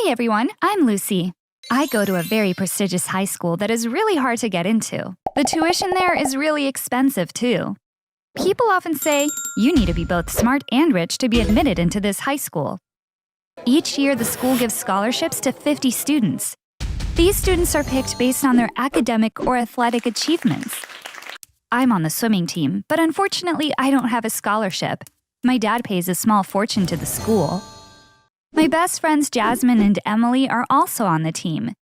Hey everyone, I'm Lucy. I go to a very prestigious high school that is really hard to get into. The tuition there is really expensive too. People often say, you need to be both smart and rich to be admitted into this high school. Each year, the school gives scholarships to 50 students. These students are picked based on their academic or athletic achievements. I'm on the swimming team, but unfortunately, I don't have a scholarship. My dad pays a small fortune to the school. My best friends Jasmine and Emily are also on the team.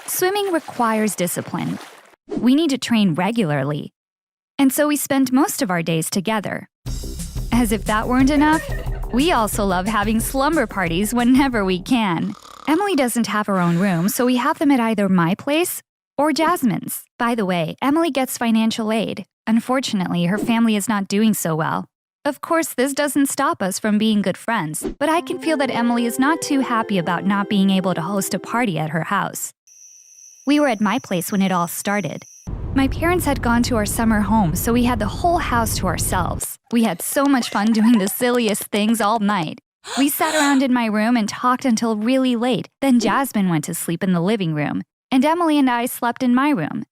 Swimming requires discipline. We need to train regularly. And so we spend most of our days together. As if that weren't enough, we also love having slumber parties whenever we can. Emily doesn't have her own room, so we have them at either my place or Jasmine's. By the way, Emily gets financial aid. Unfortunately, her family is not doing so well. Of course, this doesn't stop us from being good friends, but I can feel that Emily is not too happy about not being able to host a party at her house. We were at my place when it all started. My parents had gone to our summer home, so we had the whole house to ourselves. We had so much fun doing the silliest things all night. We sat around in my room and talked until really late, then Jasmine went to sleep in the living room, and Emily and I slept in my room.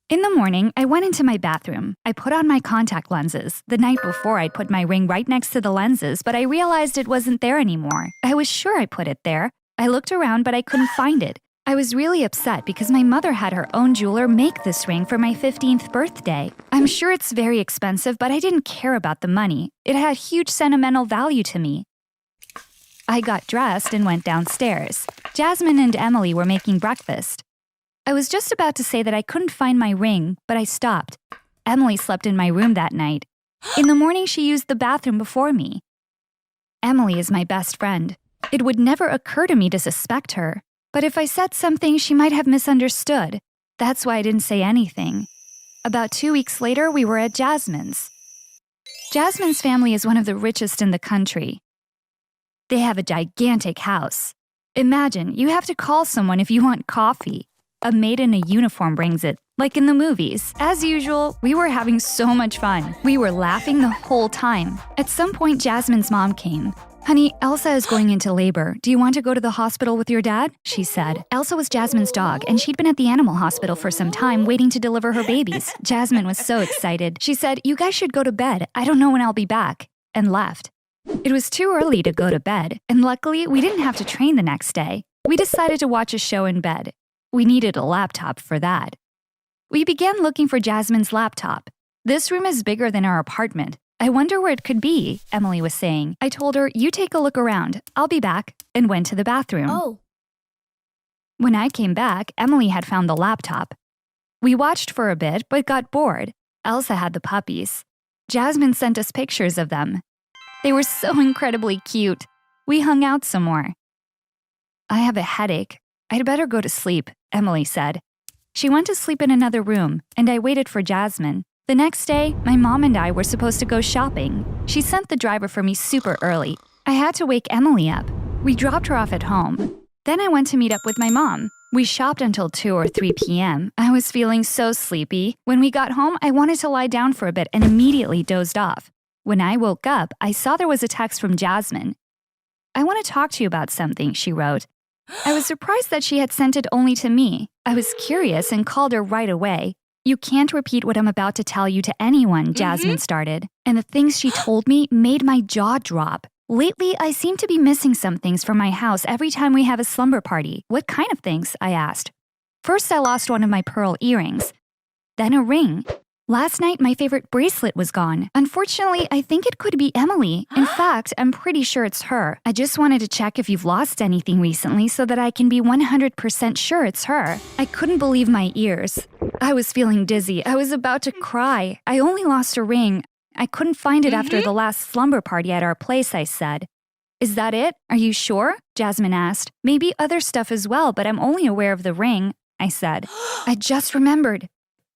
In the morning, I went into my bathroom. I put on my contact lenses. The night before, I'd put my ring right next to the lenses, but I realized it wasn't there anymore. I was sure I put it there. I looked around, but I couldn't find it. I was really upset because my mother had her own jeweler make this ring for my 15th birthday. I'm sure it's very expensive, but I didn't care about the money. It had huge sentimental value to me. I got dressed and went downstairs. Jasmine and Emily were making breakfast. I was just about to say that I couldn't find my ring, but I stopped. Emily slept in my room that night. In the morning, she used the bathroom before me. Emily is my best friend. It would never occur to me to suspect her. But if I said something, she might have misunderstood. That's why I didn't say anything. About 2 weeks later, we were at Jasmine's. Jasmine's family is one of the richest in the country. They have a gigantic house. Imagine, you have to call someone if you want coffee. A maid in a uniform brings it, like in the movies. As usual, we were having so much fun. We were laughing the whole time. At some point, Jasmine's mom came. Honey, Elsa is going into labor. Do you want to go to the hospital with your dad? She said. Elsa was Jasmine's dog, and she'd been at the animal hospital for some time waiting to deliver her babies. Jasmine was so excited. She said, you guys should go to bed. I don't know when I'll be back, and left. It was too early to go to bed, and luckily, we didn't have to train the next day. We decided to watch a show in bed. We needed a laptop for that. We began looking for Jasmine's laptop. This room is bigger than our apartment. I wonder where it could be, Emily was saying. I told her, you take a look around. I'll be back, and went to the bathroom. Oh. When I came back, Emily had found the laptop. We watched for a bit, but got bored. Elsa had the puppies. Jasmine sent us pictures of them. They were so incredibly cute. We hung out some more. I have a headache. I'd better go to sleep, Emily said. She went to sleep in another room, and I waited for Jasmine. The next day, my mom and I were supposed to go shopping. She sent the driver for me super early. I had to wake Emily up. We dropped her off at home. Then I went to meet up with my mom. We shopped until 2 or 3 p.m. I was feeling so sleepy. When we got home, I wanted to lie down for a bit and immediately dozed off. When I woke up, I saw there was a text from Jasmine. I want to talk to you about something, she wrote. I was surprised that she had sent it only to me. I was curious and called her right away. You can't repeat what I'm about to tell you to anyone, Jasmine started. And the things she told me made my jaw drop. Lately, I seem to be missing some things from my house every time we have a slumber party. What kind of things? I asked. First, I lost one of my pearl earrings. Then a ring. Last night, my favorite bracelet was gone. Unfortunately, I think it could be Emily. In fact, I'm pretty sure it's her. I just wanted to check if you've lost anything recently so that I can be 100% sure it's her. I couldn't believe my ears. I was feeling dizzy. I was about to cry. I only lost a ring. I couldn't find it after the last slumber party at our place, I said. Is that it? Are you sure? Jasmine asked. Maybe other stuff as well, but I'm only aware of the ring, I said. I just remembered.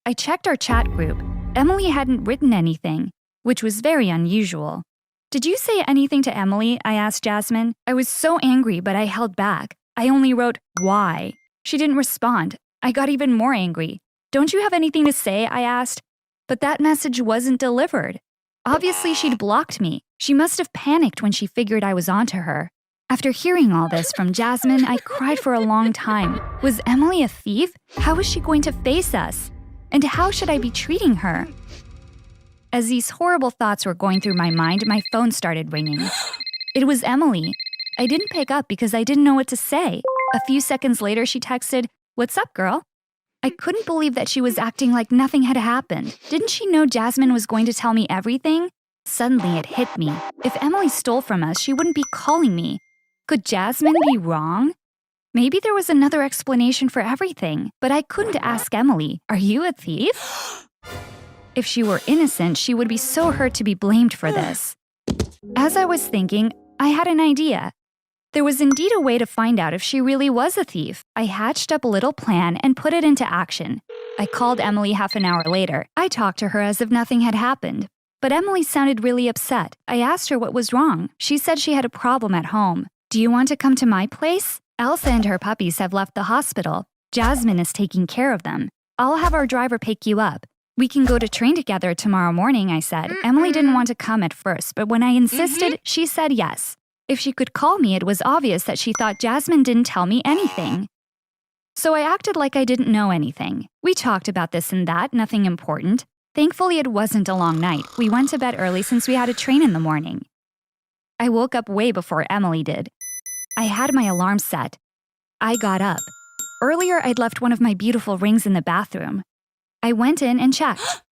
I checked our chat group. Emily hadn't written anything, which was very unusual. Did you say anything to Emily? I asked Jasmine. I was so angry, but I held back. I only wrote, why? She didn't respond. I got even more angry. Don't you have anything to say? I asked. But that message wasn't delivered. Obviously, she'd blocked me. She must have panicked when she figured I was onto her. After hearing all this from Jasmine, I cried for a long time. Was Emily a thief? How was she going to face us? And how should I be treating her? As these horrible thoughts were going through my mind, my phone started ringing. It was Emily. I didn't pick up because I didn't know what to say. A few seconds later, she texted, "What's up, girl?" I couldn't believe that she was acting like nothing had happened. Didn't she know Jasmine was going to tell me everything? Suddenly, it hit me. If Emily stole from us, she wouldn't be calling me. Could Jasmine be wrong? Maybe there was another explanation for everything, but I couldn't ask Emily, "Are you a thief?" If she were innocent, she would be so hurt to be blamed for this. As I was thinking, I had an idea. There was indeed a way to find out if she really was a thief. I hatched up a little plan and put it into action. I called Emily half an hour later. I talked to her as if nothing had happened. But Emily sounded really upset. I asked her what was wrong. She said she had a problem at home. "Do you want to come to my place? Elsa and her puppies have left the hospital. Jasmine is taking care of them. I'll have our driver pick you up. We can go to train together tomorrow morning," I said. Emily didn't want to come at first, but when I insisted, she said yes. If she could call me, it was obvious that she thought Jasmine didn't tell me anything. So I acted like I didn't know anything. We talked about this and that, nothing important. Thankfully, it wasn't a long night. We went to bed early since we had a train in the morning. I woke up way before Emily did. I had my alarm set. I got up. Earlier, I'd left one of my beautiful rings in the bathroom. I went in and checked.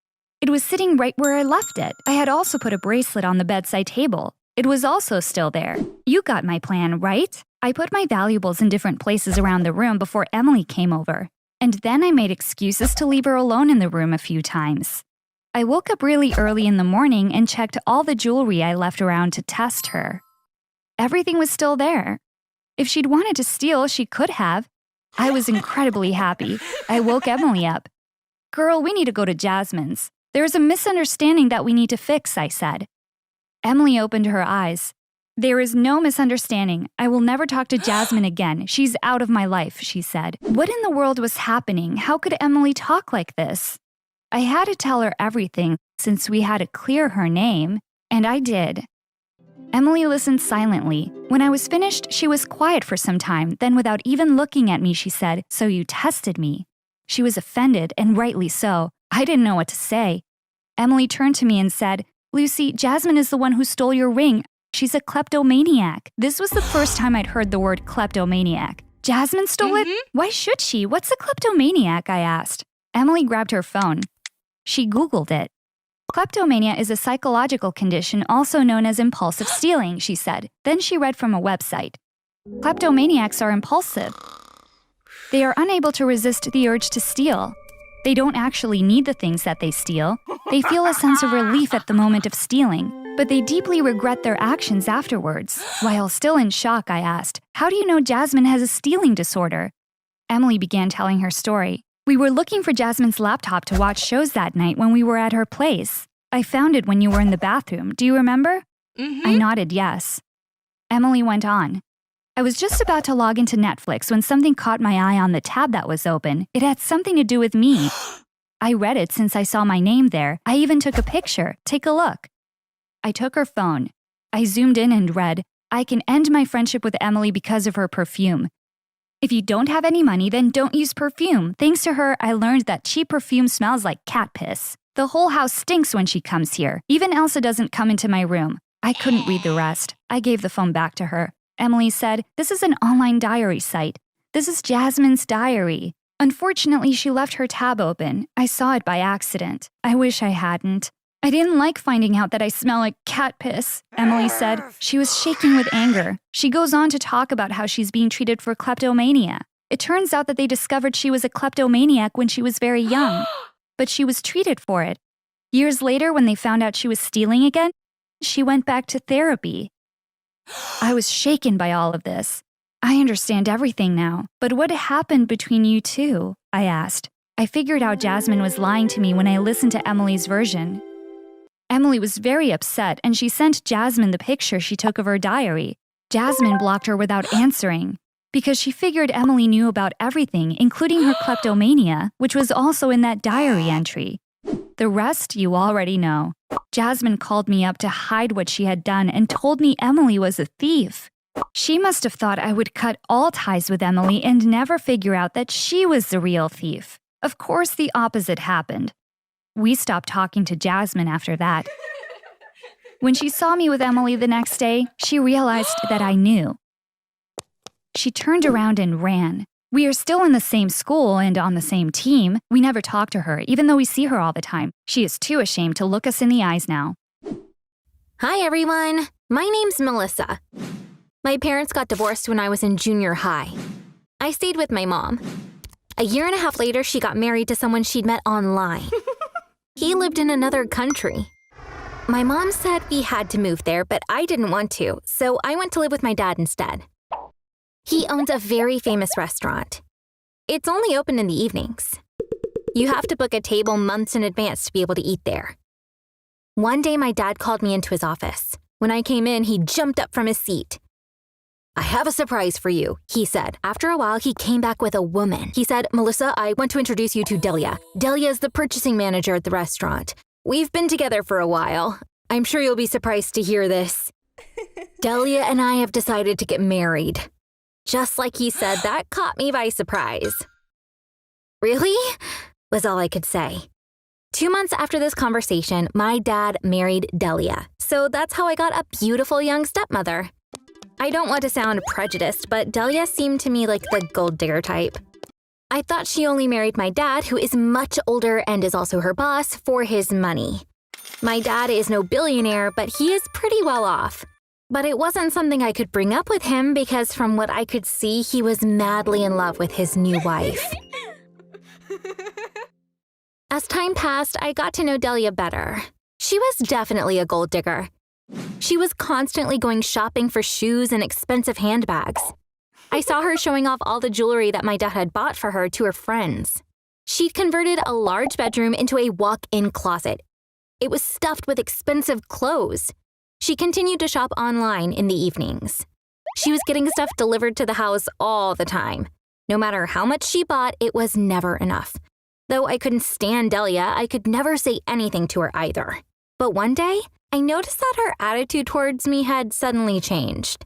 It was sitting right where I left it. I had also put a bracelet on the bedside table. It was also still there. You got my plan, right? I put my valuables in different places around the room before Emily came over. And then I made excuses to leave her alone in the room a few times. I woke up really early in the morning and checked all the jewelry I left around to test her. Everything was still there. If she'd wanted to steal, she could have. I was incredibly happy. I woke Emily up. "Girl, we need to go to Jasmine's. There's a misunderstanding that we need to fix," I said. Emily opened her eyes. "There is no misunderstanding. I will never talk to Jasmine again. She's out of my life," she said. What in the world was happening? How could Emily talk like this? I had to tell her everything since we had to clear her name, and I did. Emily listened silently. When I was finished, she was quiet for some time. Then without even looking at me, she said, "So you tested me." She was offended, and rightly so. I didn't know what to say. Emily turned to me and said, "Lucy, Jasmine is the one who stole your ring. She's a kleptomaniac." This was the first time I'd heard the word kleptomaniac. "Jasmine stole it? Why should she? What's a kleptomaniac?" I asked. Emily grabbed her phone. She Googled it. "Kleptomania is a psychological condition also known as impulsive stealing," she said. Then she read from a website. "Kleptomaniacs are impulsive. They are unable to resist the urge to steal. They don't actually need the things that they steal. They feel a sense of relief at the moment of stealing, but they deeply regret their actions afterwards." While still in shock, I asked, "How do you know Jasmine has a stealing disorder?" Emily began telling her story. "We were looking for Jasmine's laptop to watch shows that night when we were at her place. I found it when you were in the bathroom. Do you remember?" I nodded yes. Emily went on. "I was just about to log into Netflix when something caught my eye on the tab that was open. It had something to do with me. I read it since I saw my name there. I even took a picture. Take a look." I took her phone. I zoomed in and read, "I can end my friendship with Emily because of her perfume. If you don't have any money, then don't use perfume. Thanks to her, I learned that cheap perfume smells like cat piss. The whole house stinks when she comes here. Even Elsa doesn't come into my room." I couldn't read the rest. I gave the phone back to her. Emily said, "This is an online diary site. This is Jasmine's diary. Unfortunately, she left her tab open. I saw it by accident. I wish I hadn't. I didn't like finding out that I smell like cat piss," Emily said. She was shaking with anger. She goes on to talk about how she's being treated for kleptomania. It turns out that they discovered she was a kleptomaniac when she was very young, but she was treated for it. Years later, when they found out she was stealing again, she went back to therapy. I was shaken by all of this. "I understand everything now, but what happened between you two?" I asked. I figured out Jasmine was lying to me when I listened to Emily's version. Emily was very upset, and she sent Jasmine the picture she took of her diary. Jasmine blocked her without answering, because she figured Emily knew about everything, including her kleptomania, which was also in that diary entry. The rest you already know. Jasmine called me up to hide what she had done and told me Emily was a thief. She must have thought I would cut all ties with Emily and never figure out that she was the real thief. Of course, the opposite happened. We stopped talking to Jasmine after that. When she saw me with Emily the next day, she realized that I knew. She turned around and ran. We are still in the same school and on the same team. We never talk to her, even though we see her all the time. She is too ashamed to look us in the eyes now. Hi, everyone. My name's Melissa. My parents got divorced when I was in junior high. I stayed with my mom. A year and a half later, she got married to someone she'd met online. He lived in another country. My mom said we had to move there, but I didn't want to, so I went to live with my dad instead. He owns a very famous restaurant. It's only open in the evenings. You have to book a table months in advance to be able to eat there. One day, my dad called me into his office. When I came in, he jumped up from his seat. "I have a surprise for you," he said. After a while, he came back with a woman. He said, "Melissa, I want to introduce you to Delia. Delia is the purchasing manager at the restaurant. We've been together for a while. I'm sure you'll be surprised to hear this. Delia and I have decided to get married." Just like he said, that caught me by surprise. "Really?" was all I could say. 2 months after this conversation, my dad married Delia. So that's how I got a beautiful young stepmother. I don't want to sound prejudiced, but Delia seemed to me like the gold digger type. I thought she only married my dad, who is much older and is also her boss, for his money. My dad is no billionaire, but he is pretty well off. But it wasn't something I could bring up with him because from what I could see, he was madly in love with his new wife. As time passed, I got to know Delia better. She was definitely a gold digger. She was constantly going shopping for shoes and expensive handbags. I saw her showing off all the jewelry that my dad had bought for her to her friends. She'd converted a large bedroom into a walk-in closet. It was stuffed with expensive clothes. She continued to shop online in the evenings. She was getting stuff delivered to the house all the time. No matter how much she bought, it was never enough. Though I couldn't stand Delia, I could never say anything to her either. But one day, I noticed that her attitude towards me had suddenly changed.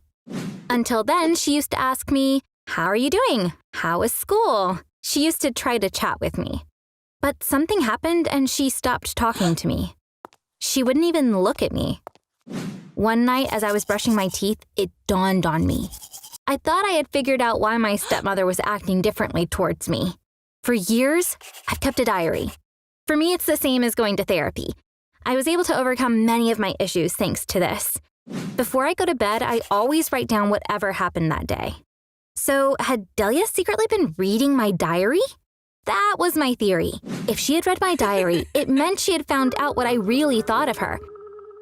Until then, she used to ask me, "How are you doing? How is school?" She used to try to chat with me. But something happened and she stopped talking to me. She wouldn't even look at me. One night, as I was brushing my teeth, it dawned on me. I thought I had figured out why my stepmother was acting differently towards me. For years, I've kept a diary. For me, it's the same as going to therapy. I was able to overcome many of my issues thanks to this. Before I go to bed, I always write down whatever happened that day. So, had Delia secretly been reading my diary? That was my theory. If she had read my diary, it meant she had found out what I really thought of her.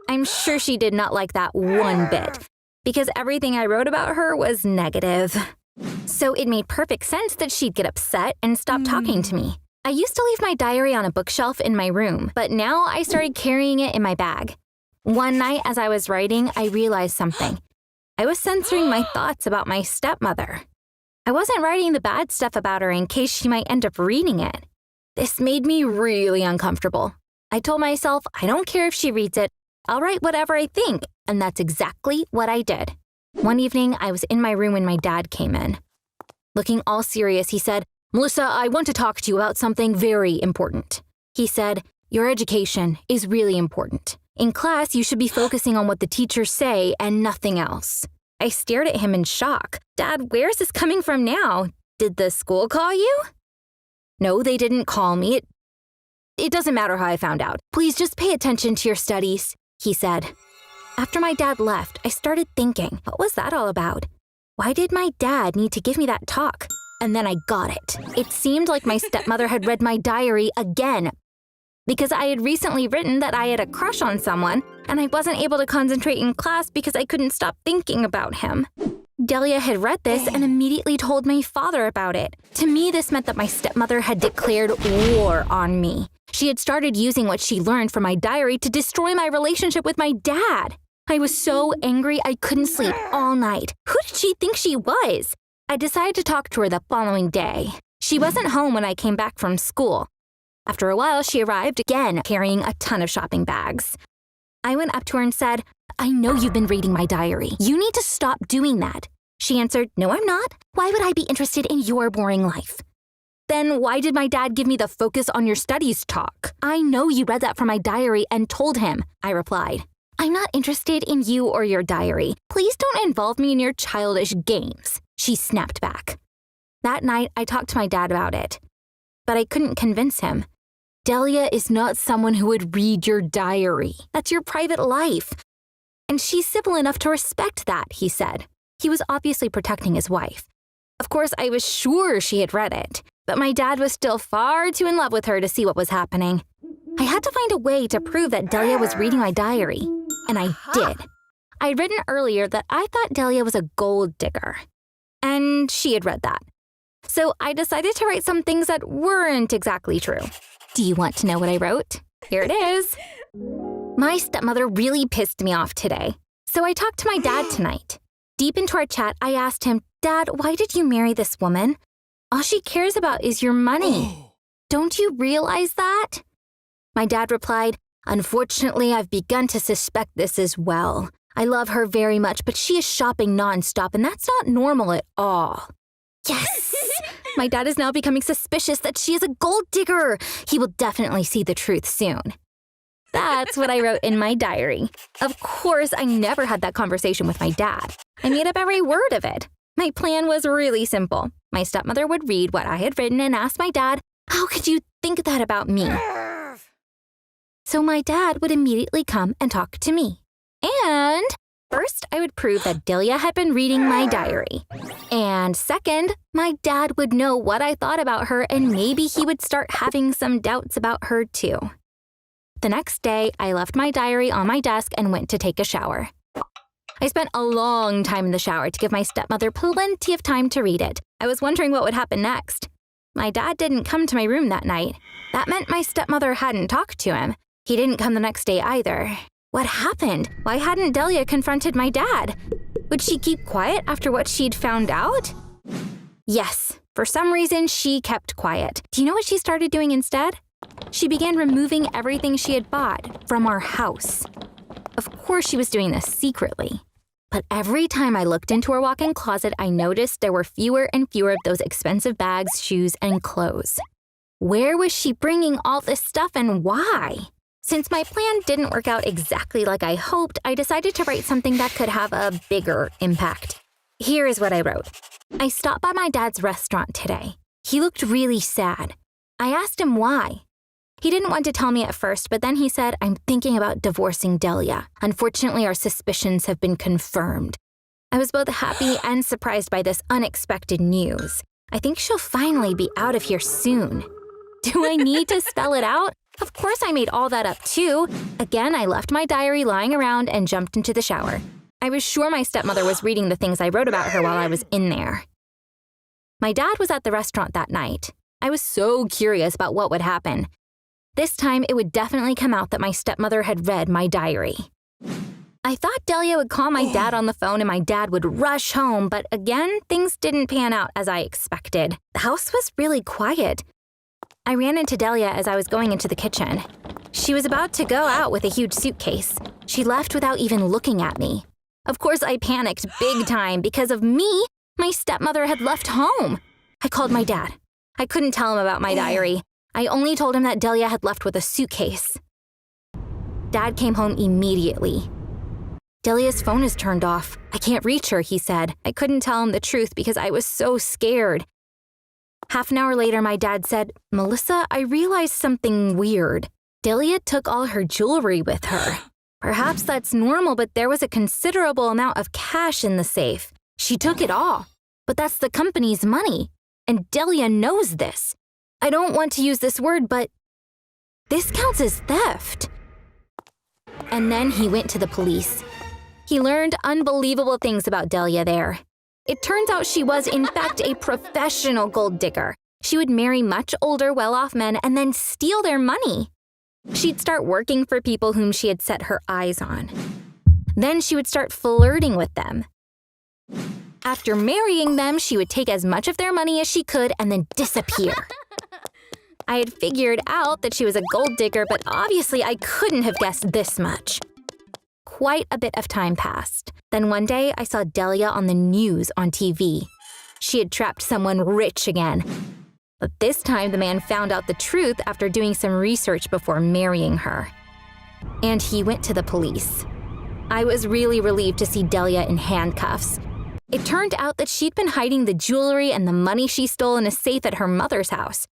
I'm sure she did not like that one bit, because everything I wrote about her was negative. So it made perfect sense that she'd get upset and stop talking to me. I used to leave my diary on a bookshelf in my room, but now I started carrying it in my bag. One night as I was writing, I realized something. I was censoring my thoughts about my stepmother. I wasn't writing the bad stuff about her in case she might end up reading it. This made me really uncomfortable. I told myself, I don't care if she reads it. I'll write whatever I think, and that's exactly what I did. One evening, I was in my room when my dad came in. Looking all serious, he said, "Melissa, I want to talk to you about something very important." He said, "Your education is really important. In class, you should be focusing on what the teachers say and nothing else." I stared at him in shock. "Dad, where's this coming from now? Did the school call you?" "No, they didn't call me. It doesn't matter how I found out. Please just pay attention to your studies," he said. After my dad left, I started thinking, what was that all about? Why did my dad need to give me that talk? And then I got it. It seemed like my stepmother had read my diary again, because I had recently written that I had a crush on someone, and I wasn't able to concentrate in class because I couldn't stop thinking about him. Delia had read this and immediately told my father about it. To me, this meant that my stepmother had declared war on me. She had started using what she learned from my diary to destroy my relationship with my dad. I was so angry I couldn't sleep all night. Who did she think she was? I decided to talk to her the following day. She wasn't home when I came back from school. After a while, she arrived again, carrying a ton of shopping bags. I went up to her and said, I know you've been reading my diary. You need to stop doing that. She answered, no, I'm not. Why would I be interested in your boring life? Then why did my dad give me the focus on your studies talk? I know you read that from my diary and told him, I replied. I'm not interested in you or your diary. Please don't involve me in your childish games, she snapped back. That night, I talked to my dad about it, but I couldn't convince him. Delia is not someone who would read your diary. That's your private life. And she's civil enough to respect that, he said. He was obviously protecting his wife. Of course, I was sure she had read it, but my dad was still far too in love with her to see what was happening. I had to find a way to prove that Delia was reading my diary, and I did. I'd written earlier that I thought Delia was a gold digger, and she had read that. So I decided to write some things that weren't exactly true. Do you want to know what I wrote? Here it is. My stepmother really pissed me off today, so I talked to my dad tonight. Deep into our chat, I asked him, Dad, why did you marry this woman? All she cares about is your money. Don't you realize that? My dad replied, unfortunately, I've begun to suspect this as well. I love her very much, but she is shopping nonstop, and that's not normal at all. Yes! My dad is now becoming suspicious that she is a gold digger. He will definitely see the truth soon. That's what I wrote in my diary. Of course, I never had that conversation with my dad. I made up every word of it. My plan was really simple. My stepmother would read what I had written and ask my dad, how could you think that about me? So my dad would immediately come and talk to me. And first, I would prove that Delia had been reading my diary. And second, my dad would know what I thought about her and maybe he would start having some doubts about her too. The next day, I left my diary on my desk and went to take a shower. I spent a long time in the shower to give my stepmother plenty of time to read it. I was wondering what would happen next. My dad didn't come to my room that night. That meant my stepmother hadn't talked to him. He didn't come the next day either. What happened? Why hadn't Delia confronted my dad? Would she keep quiet after what she'd found out? Yes, for some reason she kept quiet. Do you know what she started doing instead? She began removing everything she had bought from our house. Of course she was doing this secretly. But every time I looked into her walk-in closet, I noticed there were fewer and fewer of those expensive bags, shoes, and clothes. Where was she bringing all this stuff and why? Since my plan didn't work out exactly like I hoped, I decided to write something that could have a bigger impact. Here is what I wrote. I stopped by my dad's restaurant today. He looked really sad. I asked him why. He didn't want to tell me at first, but then he said, I'm thinking about divorcing Delia. Unfortunately, our suspicions have been confirmed. I was both happy and surprised by this unexpected news. I think she'll finally be out of here soon. Do I need to spell it out? Of course I made all that up too. Again, I left my diary lying around and jumped into the shower. I was sure my stepmother was reading the things I wrote about her while I was in there. My dad was at the restaurant that night. I was so curious about what would happen. This time, it would definitely come out that my stepmother had read my diary. I thought Delia would call my dad on the phone and my dad would rush home, but again, things didn't pan out as I expected. The house was really quiet. I ran into Delia as I was going into the kitchen. She was about to go out with a huge suitcase. She left without even looking at me. Of course, I panicked big time because of me. My stepmother had left home. I called my dad. I couldn't tell him about my diary. I only told him that Delia had left with a suitcase. Dad came home immediately. Delia's phone is turned off. I can't reach her, he said. I couldn't tell him the truth because I was so scared. Half an hour later, my dad said, Melissa, I realized something weird. Delia took all her jewelry with her. Perhaps that's normal, but there was a considerable amount of cash in the safe. She took it all. But that's the company's money. And Delia knows this. I don't want to use this word, but this counts as theft. And then he went to the police. He learned unbelievable things about Delia there. It turns out she was, in fact, a professional gold digger. She would marry much older, well-off men and then steal their money. She'd start working for people whom she had set her eyes on. Then she would start flirting with them. After marrying them, she would take as much of their money as she could and then disappear. I had figured out that she was a gold digger, but obviously I couldn't have guessed this much. quite a bit of time passed. Then one day, I saw Delia on the news on TV. She had trapped someone rich again. But this time, the man found out the truth after doing some research before marrying her. And he went to the police. I was really relieved to see Delia in handcuffs. It turned out that she'd been hiding the jewelry and the money she stole in a safe at her mother's house.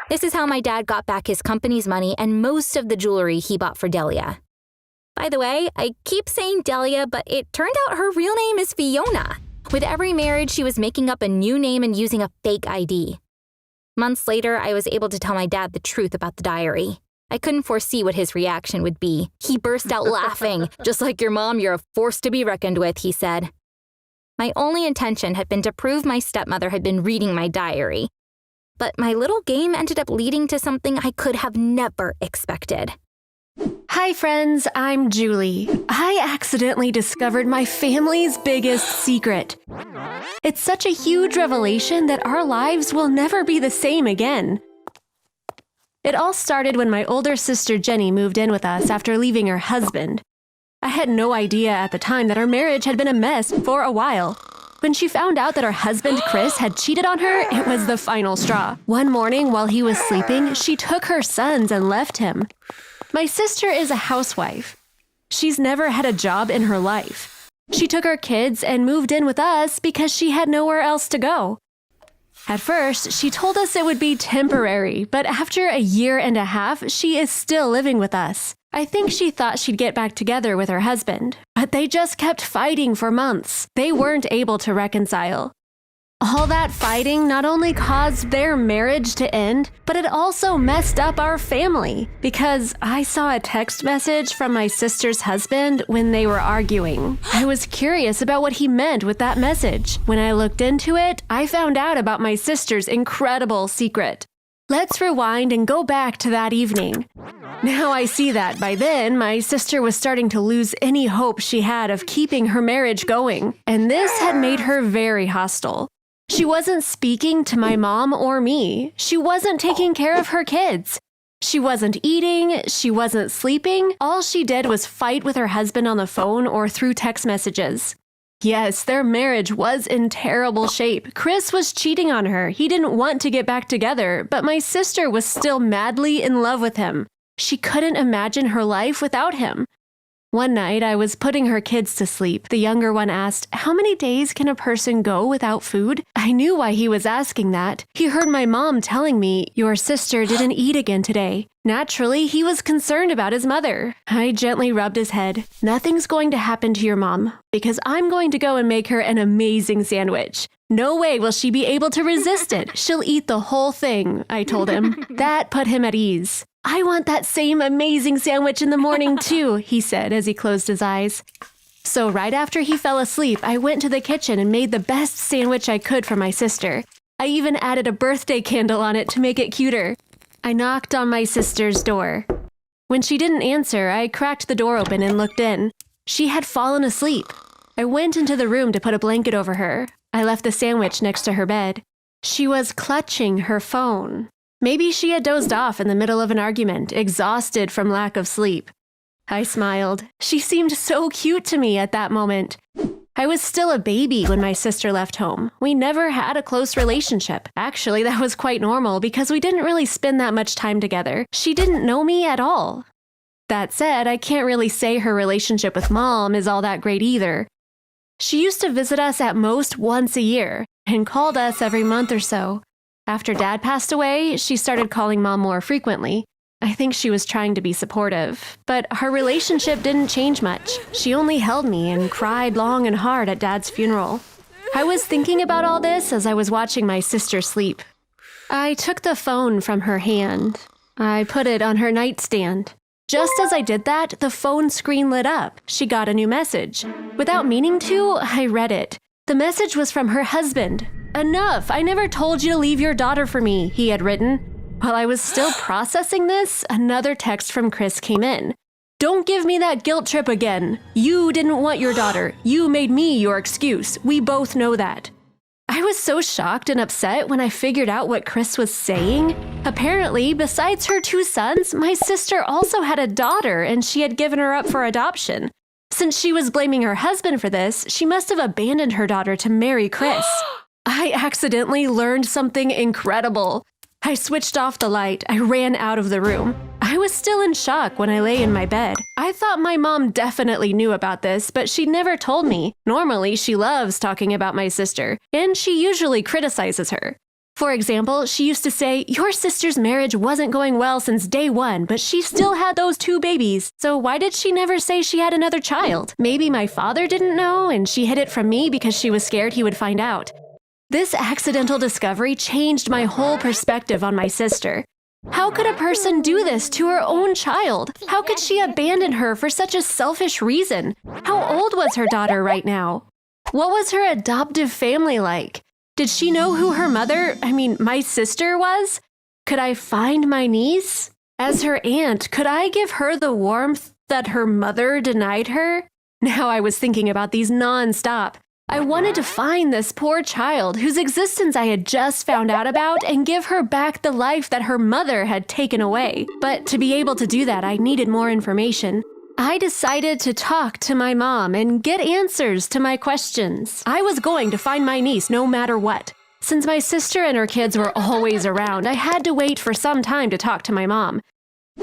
This is how my dad got back his company's money and most of the jewelry he bought for Delia. By the way, I keep saying Delia, but it turned out her real name is Fiona. With every marriage, she was making up a new name and using a fake ID. Months later, I was able to tell my dad the truth about the diary. I couldn't foresee what his reaction would be. He burst out laughing. "Just like your mom, you're a force to be reckoned with," he said. My only intention had been to prove my stepmother had been reading my diary. But my little game ended up leading to something I could have never expected. Hi friends, I'm Julie. I accidentally discovered my family's biggest secret. It's such a huge revelation that our lives will never be the same again. It all started when my older sister Jenny moved in with us after leaving her husband. I had no idea at the time that our marriage had been a mess for a while. When she found out that her husband Chris had cheated on her, it was the final straw. One morning while he was sleeping, she took her sons and left him. My sister is a housewife. She's never had a job in her life. She took her kids and moved in with us because she had nowhere else to go. At first, she told us it would be temporary, but after a year and a half, she is still living with us. I think she thought she'd get back together with her husband, but they just kept fighting for months. They weren't able to reconcile. All that fighting not only caused their marriage to end, but it also messed up our family because I saw a text message from my sister's husband when they were arguing. I was curious about what he meant with that message. When I looked into it, I found out about my sister's incredible secret. Let's rewind and go back to that evening. Now I see that by then, my sister was starting to lose any hope she had of keeping her marriage going, and this had made her very hostile. She wasn't speaking to my mom or me. She wasn't taking care of her kids. She wasn't eating. She wasn't sleeping. All she did was fight with her husband on the phone or through text messages. Yes, their marriage was in terrible shape. Chris was cheating on her. He didn't want to get back together, but my sister was still madly in love with him. She couldn't imagine her life without him. One night, I was putting her kids to sleep. The younger one asked, "How many days can a person go without food?" I knew why he was asking that. He heard my mom telling me, "Your sister didn't eat again today." Naturally, he was concerned about his mother. I gently rubbed his head. "Nothing's going to happen to your mom, because I'm going to go and make her an amazing sandwich. No way will she be able to resist it. She'll eat the whole thing," I told him. That put him at ease. "I want that same amazing sandwich in the morning too," he said as he closed his eyes. So right after he fell asleep, I went to the kitchen and made the best sandwich I could for my sister. I even added a birthday candle on it to make it cuter. I knocked on my sister's door. When she didn't answer, I cracked the door open and looked in. She had fallen asleep. I went into the room to put a blanket over her. I left the sandwich next to her bed. She was clutching her phone. Maybe she had dozed off in the middle of an argument, exhausted from lack of sleep. I smiled. She seemed so cute to me at that moment. I was still a baby when my sister left home. We never had a close relationship. Actually, that was quite normal because we didn't really spend that much time together. She didn't know me at all. That said, I can't really say her relationship with Mom is all that great either. She used to visit us at most once a year and called us every month or so. After Dad passed away, she started calling Mom more frequently. I think she was trying to be supportive, but our relationship didn't change much. She only held me and cried long and hard at Dad's funeral. I was thinking about all this as I was watching my sister sleep. I took the phone from her hand. I put it on her nightstand. Just as I did that, the phone screen lit up. She got a new message. Without meaning to, I read it. The message was from her husband. "Enough! I never told you to leave your daughter for me," he had written. While I was still processing this, another text from Chris came in. "Don't give me that guilt trip again. You didn't want your daughter. You made me your excuse. We both know that." I was so shocked and upset when I figured out what Chris was saying. Apparently, besides her 2 sons, my sister also had a daughter and she had given her up for adoption. Since she was blaming her husband for this, she must have abandoned her daughter to marry Chris. I accidentally learned something incredible. I switched off the light. I ran out of the room. I was still in shock when I lay in my bed. I thought my mom definitely knew about this, but she never told me. Normally, she loves talking about my sister, and she usually criticizes her. For example, she used to say, "Your sister's marriage wasn't going well since day one, but she still had those 2 babies. So why did she never say she had another child? Maybe my father didn't know, and she hid it from me because she was scared he would find out." This accidental discovery changed my whole perspective on my sister. How could a person do this to her own child? How could she abandon her for such a selfish reason? How old was her daughter right now? What was her adoptive family like? Did she know who her mother, my sister was? Could I find my niece? As her aunt, could I give her the warmth that her mother denied her? Now I was thinking about these nonstop. I wanted to find this poor child whose existence I had just found out about and give her back the life that her mother had taken away. But to be able to do that, I needed more information. I decided to talk to my mom and get answers to my questions. I was going to find my niece no matter what. Since my sister and her kids were always around, I had to wait for some time to talk to my mom.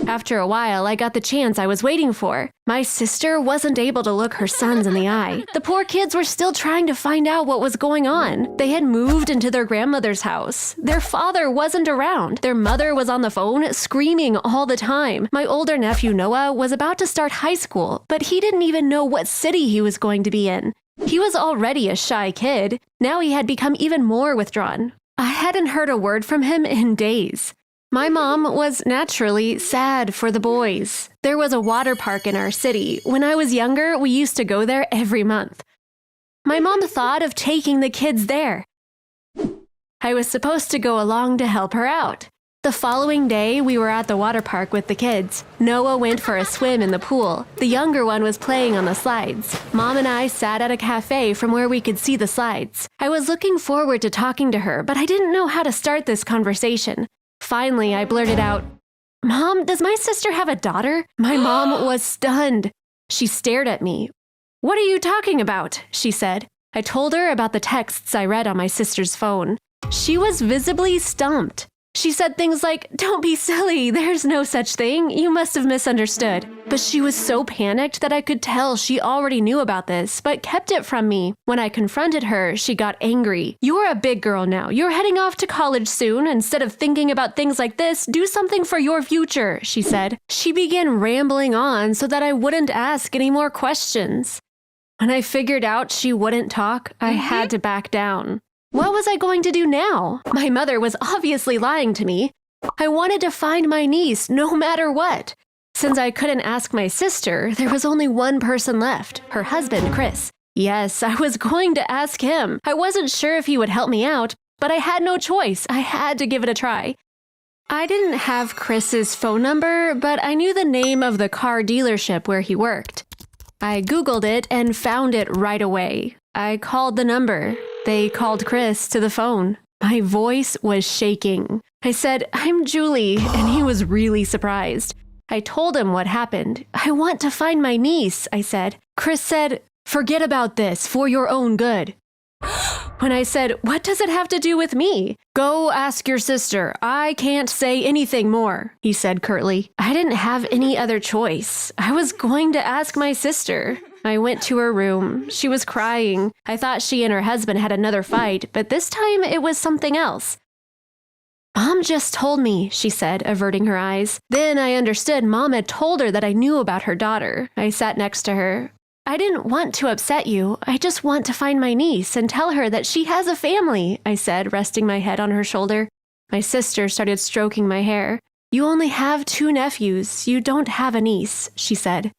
After a while, I got the chance I was waiting for. My sister wasn't able to look her sons in the eye. The poor kids were still trying to find out what was going on. They had moved into their grandmother's house. Their father wasn't around. Their mother was on the phone, screaming all the time. My older nephew, Noah, was about to start high school, but he didn't even know what city he was going to be in. He was already a shy kid. Now he had become even more withdrawn. I hadn't heard a word from him in days. My mom was naturally sad for the boys. There was a water park in our city. When I was younger, we used to go there every month. My mom thought of taking the kids there. I was supposed to go along to help her out. The following day, we were at the water park with the kids. Noah went for a swim in the pool. The younger one was playing on the slides. Mom and I sat at a cafe from where we could see the slides. I was looking forward to talking to her, but I didn't know how to start this conversation. Finally, I blurted out, "Mom, does my sister have a daughter?" My mom was stunned. She stared at me. "What are you talking about?" she said. I told her about the texts I read on my sister's phone. She was visibly stumped. She said things like, "Don't be silly, there's no such thing, you must have misunderstood." But she was so panicked that I could tell she already knew about this, but kept it from me. When I confronted her, she got angry. "You're a big girl now, you're heading off to college soon. Instead of thinking about things like this, do something for your future," she said. She began rambling on so that I wouldn't ask any more questions. When I figured out she wouldn't talk, I had to back down. What was I going to do now? My mother was obviously lying to me. I wanted to find my niece no matter what. Since I couldn't ask my sister, there was only one person left, her husband, Chris. Yes, I was going to ask him. I wasn't sure if he would help me out, but I had no choice. I had to give it a try. I didn't have Chris's phone number, but I knew the name of the car dealership where he worked. I Googled it and found it right away. I called the number. They called Chris to the phone. My voice was shaking. I said, "I'm Julie," and he was really surprised. I told him what happened. "I want to find my niece," I said. Chris said, "Forget about this for your own good." When I said, "What does it have to do with me?" "Go ask your sister. I can't say anything more," he said curtly. I didn't have any other choice. I was going to ask my sister. I went to her room. She was crying. I thought she and her husband had another fight, but this time it was something else. "Mom just told me," she said, averting her eyes. Then I understood Mom had told her that I knew about her daughter. I sat next to her. "I didn't want to upset you. I just want to find my niece and tell her that she has a family," I said, resting my head on her shoulder. My sister started stroking my hair. "You only have 2 nephews. You don't have a niece," she said.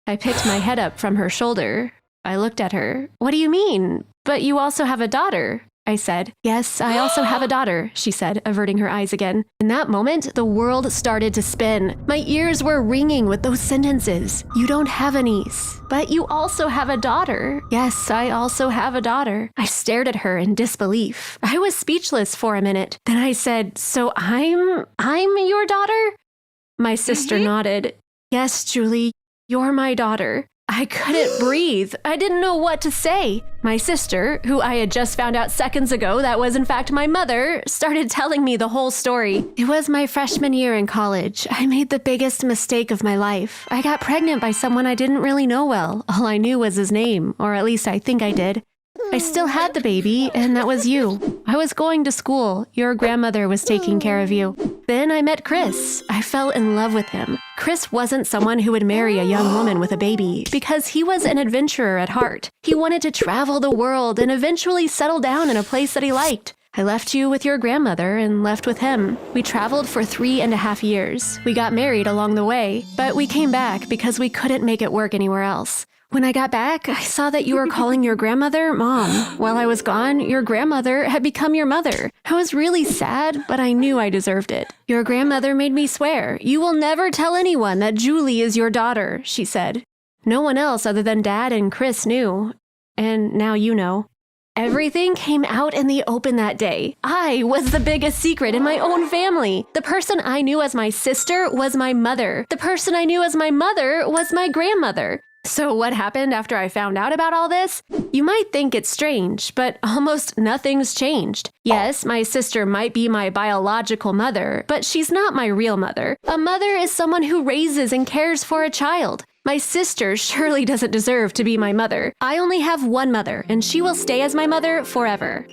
I picked my head up from her shoulder. I looked at her. "What do you mean? But you also have a daughter," I said. "Yes, I also have a daughter," she said, averting her eyes again. In that moment, the world started to spin. My ears were ringing with those sentences. "You don't have a niece, but you also have a daughter." "Yes, I also have a daughter." I stared at her in disbelief. I was speechless for a minute. Then I said, "So I'm your daughter?" My sister nodded. "Yes, Julie. You're my daughter." I couldn't breathe. I didn't know what to say. My sister, who I had just found out seconds ago that was in fact my mother, started telling me the whole story. It was my freshman year in college. I made the biggest mistake of my life. I got pregnant by someone I didn't really know well. All I knew was his name, or at least I think I did. I still had the baby, and that was you. I was going to school. Your grandmother was taking care of you. Then I met Chris. I fell in love with him. Chris wasn't someone who would marry a young woman with a baby because he was an adventurer at heart. He wanted to travel the world and eventually settle down in a place that he liked. I left you with your grandmother and left with him. We traveled for 3.5 years. We got married along the way, but we came back because we couldn't make it work anywhere else. When I got back, I saw that you were calling your grandmother Mom. While I was gone, your grandmother had become your mother. I was really sad, but I knew I deserved it. Your grandmother made me swear, "You will never tell anyone that Julie is your daughter," she said. No one else other than Dad and Chris knew. And now you know. Everything came out in the open that day. I was the biggest secret in my own family. The person I knew as my sister was my mother. The person I knew as my mother was my grandmother. So what happened after I found out about all this? You might think it's strange, but almost nothing's changed. Yes, my sister might be my biological mother, but she's not my real mother. A mother is someone who raises and cares for a child. My sister surely doesn't deserve to be my mother. I only have one mother, and she will stay as my mother forever.